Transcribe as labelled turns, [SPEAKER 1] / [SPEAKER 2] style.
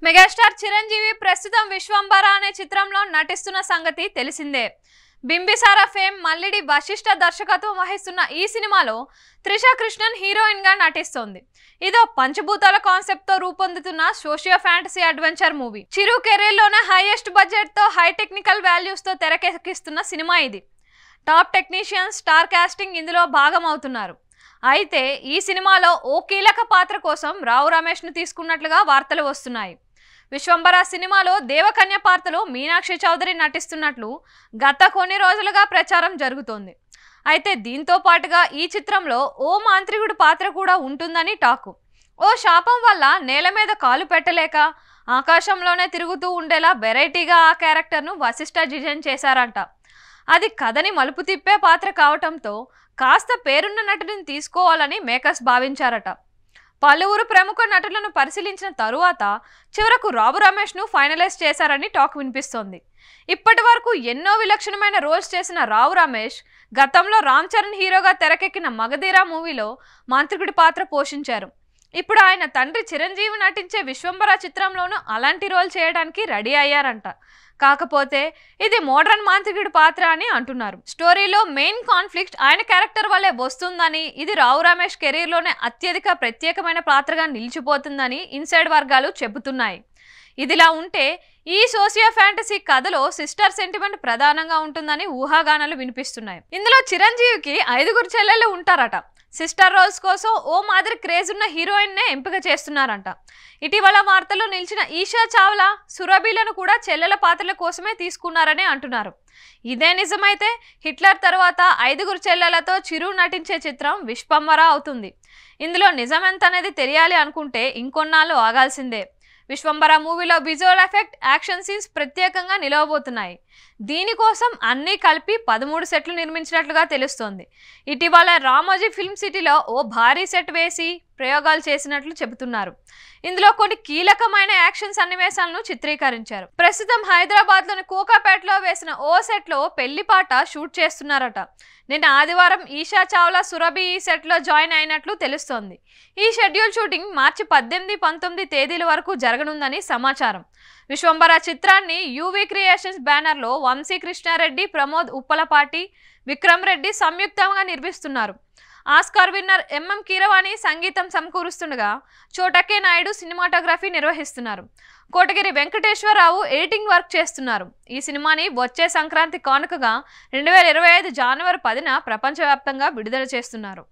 [SPEAKER 1] Megastar Chiranjeevi ప్రస్తుతం విశ్వంబర అనే చిత్రంలో నటిస్తున్న సంగతి తెలిసిందే. బింబిసార ఫేమ్ మల్లిడి వశిష్ఠ దర్శకత్వం వహిస్తున్న ఈ సినిమాలో త్రిష కృష్ణన్ హీరోయిన్ గా నటిస్తోంది. ఇదో పంచభూతాల కాన్సెప్ట్ తో రూపొందుతున్న సోషియో ఫ్యాంటసీ అడ్వెంచర్ మూవీ. చిరు కెరీర్ లోనే హైయెస్ట్ బడ్జెట్ తో హై టెక్నికల్ వాల్యూస్ తో తెరకెక్కిస్తున్న సినిమా ఇది. టాప్ టెక్నీషియన్స్, స్టార్ కాస్టింగ్ ఇందులో భాగం అవుతున్నారు. అయితే ఈ సినిమాలో ఓ కీలక పాత్ర కోసం రావు రమేష్ ను తీసుకున్నట్లుగా వార్తలు వస్తున్నాయి. విశ్వంబర సినిమాలో దేవకన్య పాత్రలో మీనాక్షి చౌదరి నటిస్తున్నట్లు గత కొన్ని రోజులుగా ప్రచారం జరుగుతోంది. అయితే దీంతో పాటుగా ఈ చిత్రంలో ఓ మాంత్రికుడి పాత్ర కూడా ఉంటుందని టాకు. ఓ శాపం వల్ల నేల మీద కాలు పెట్టలేక ఆకాశంలోనే తిరుగుతూ ఉండేలా వెరైటీగా ఆ క్యారెక్టర్ను వశిష్ఠ డిజైన్ చేశారంట. అది కథని మలుపు తిప్పే పాత్ర కావటంతో కాస్త పేరున్న నటుడిని తీసుకోవాలని మేకర్స్ భావించారట. పలువురు ప్రముఖ నటులను పరిశీలించిన తరువాత చివరకు రావు రమేష్ ను ఫైనలైజ్ చేశారని టాక్ వినిపిస్తోంది. ఇప్పటి వరకు ఎన్నో విలక్షణమైన రోల్స్ చేసిన రావు రమేష్ గతంలో రామ్ చరణ్ హీరోగా తెరకెక్కిన మగధీర మూవీలో మాంత్రికుడి పాత్ర పోషించారు. ఇప్పుడు ఆయన తండ్రి చిరంజీవి నటించే విశ్వంబర చిత్రంలోనూ అలాంటి రోల్ చేయడానికి రెడీ అయ్యారంట. కాకపోతే ఇది మోడ్రన్ మాంత్రికుడి పాత్ర అని అంటున్నారు. స్టోరీలో మెయిన్ కాన్ఫ్లిక్ట్ ఆయన క్యారెక్టర్ వల్లే వస్తుందని, ఇది రావు రమేష్ కెరీర్లోనే అత్యధిక ప్రత్యేకమైన పాత్రగా నిలిచిపోతుందని ఇన్సైడ్ వర్గాలు చెబుతున్నాయి. ఇదిలా ఉంటే ఈ సోషియో ఫ్యాంటసీ కథలో సిస్టర్ సెంటిమెంట్ ప్రధానంగా ఉంటుందని ఊహాగానాలు వినిపిస్తున్నాయి. ఇందులో చిరంజీవికి 5 చెల్లెళ్ళు ఉంటారట. సిస్టర్ రోల్స్ కోసం ఓ మాదిరి క్రేజ్ ఉన్న హీరోయిన్ నే ఎంపిక చేస్తున్నారంట. ఇటీవల వార్తల్లో నిలిచిన ఈషా చావ్లా, సురభిలను కూడా చెల్లెల పాత్రల కోసమే తీసుకున్నారని అంటున్నారు. ఇదే నిజమైతే హిట్లర్ తర్వాత 5 చెల్లెలతో చిరు నటించే చిత్రం విశ్వంబర అవుతుంది. ఇందులో నిజమెంత అనేది తెలియాలి అనుకుంటే ఇంకొన్నాళ్ళు ఆగాల్సిందే. విశ్వంబర మూవీలో విజువల్ ఎఫెక్ట్, యాక్షన్ సీన్స్ ప్రత్యేకంగా నిలవబోతున్నాయి. దీనికోసం అన్నీ కలిపి 13 సెట్లు నిర్మించినట్లుగా తెలుస్తోంది. ఇటీవల రామోజీ ఫిల్మ్ సిటీలో ఓ భారీ సెట్ వేసి ప్రయోగాలు చేసినట్లు చెబుతున్నారు. ఇందులో కొన్ని కీలకమైన యాక్షన్ సన్నివేశాలను చిత్రీకరించారు. ప్రస్తుతం హైదరాబాద్ లోని కోకాపేటలో వేసిన ఓ సెట్ లో పెళ్లిపాట షూట్ చేస్తున్నారట. నిన్న ఆదివారం ఈషా చావ్లా, సురభి ఈ సెట్ లో జాయిన్ అయినట్లు తెలుస్తోంది. ఈ షెడ్యూల్ షూటింగ్ మార్చి 18, 19 తేదీల వరకు జరగనుందని సమాచారం. విశ్వంబర చిత్రాన్ని యూవీ క్రియేషన్స్ బ్యానర్ లో వంశీ కృష్ణారెడ్డి, ప్రమోద్ ఉప్పలపాటి, విక్రమ్ రెడ్డి సంయుక్తంగా నిర్మిస్తున్నారు. ఆస్కార్ విన్నర్ ఎంఎం కీరవాణి సంగీతం సమకూరుస్తుండగా చోటకే నాయుడు సినిమాటోగ్రఫీ నిర్వహిస్తున్నారు. కోటగిరి వెంకటేశ్వరరావు ఎడిటింగ్ వర్క్ చేస్తున్నారు. ఈ సినిమాని వచ్చే సంక్రాంతి కానుకగా 2025 జనవరి 10న ప్రపంచవ్యాప్తంగా విడుదల చేస్తున్నారు.